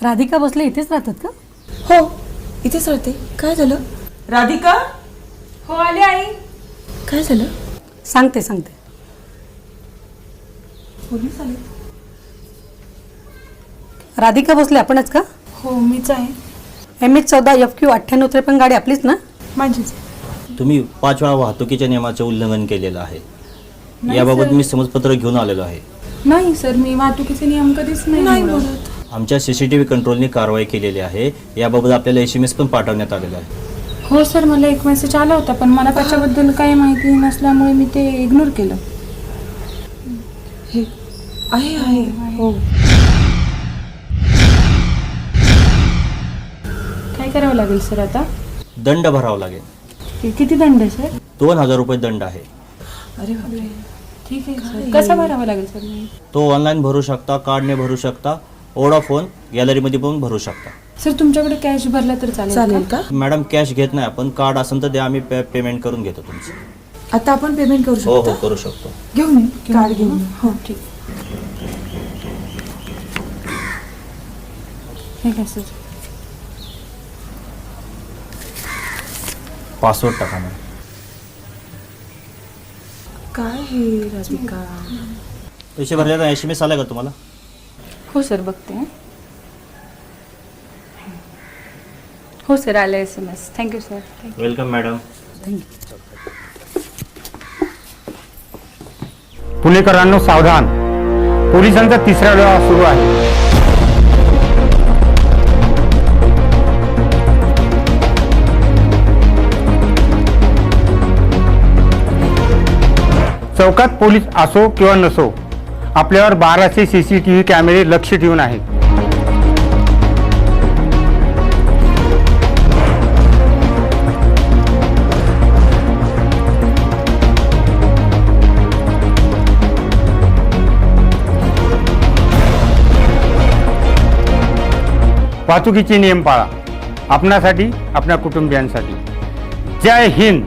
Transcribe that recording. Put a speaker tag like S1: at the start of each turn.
S1: राधिका भोसले इथेच राहतात का?
S2: हो, इथेच राहते. काय झालं?
S3: राधिका.
S4: हो आले आई.
S2: काय झालं?
S1: सांगते.
S2: पोलीस आले.
S1: राधिका भोसले आपणच का?
S4: हो मीच आहे.
S1: MH14 FQ 9853 गाडी आपलीच ना?
S4: माझीच.
S5: तुम्ही 5 वेळा वाहतुकीच्या नियमाचे उल्लंघन केलेलं आहे.
S4: नाही
S5: याबाबत
S4: सर.
S5: मी समजपत्र घेऊन आलेलो आहे.
S4: नाही सर, मी वाहतुकीचे नियम कधीच नाही मोडत.
S5: आमच्या CCTV कंट्रोलनी कारवाई केलेली आहे. याबाबत आपल्याला SMS पण पाठवण्यात आलेला आहे.
S4: हो सर, मला एक मेसेज आला होता पण मला त्याच्याबद्दल काही माहिती नसल्यामुळे मी ते इग्नोर केलं.
S2: हे आहे. हो.
S4: काय करावं लागेल सर आता?
S5: दंड भरावा लागेल.
S4: किती दंड आहे सर?
S5: 2000 रुपये दंड आहे.
S2: अरे बापरे.
S4: ठीक आहे सर. कसा भरावा लागेल सर? मी
S5: तो ऑनलाईन भरू शकता, कार्डने भरू शकता, वोडाफोन गॅलरीमध्ये पण भरू शकता.
S4: सर तुमच्याकडे कॅश भरला तर
S2: चालेल का?
S5: मॅडम कॅश घेत नाही आपण, कार्ड असेल तर द्या, आम्ही पेमेंट करून घेतो तुमचं.
S2: आता आपण पेमेंट करू
S5: हो
S2: शकतो.
S5: करू शकतो.
S2: घेऊन ये, कार्ड घेऊन ये.
S4: हो ठीक. हे काय सर?
S5: पासवर्ड टाका मॅडम.
S2: काय हे राधिका?
S5: पैसे भरले SMS आला का तुम्हाला?
S4: हो सर, बघते. हो सर, आले SMS. Thank you sir.
S5: Welcome madam.
S6: पुणेकरांनो सावधान, पोलिसांचा तिसरा लढा सुरू आहे. चौकात पोलीस असो किंवा नसो, आपल्यावर 1200 CCTV कॅमेरे लक्ष ठेवून आहेत. वाहतुकीचे नियम पाळा, आपणासाठी, आपल्या कुटुंबियांसाठी. जय हिंद.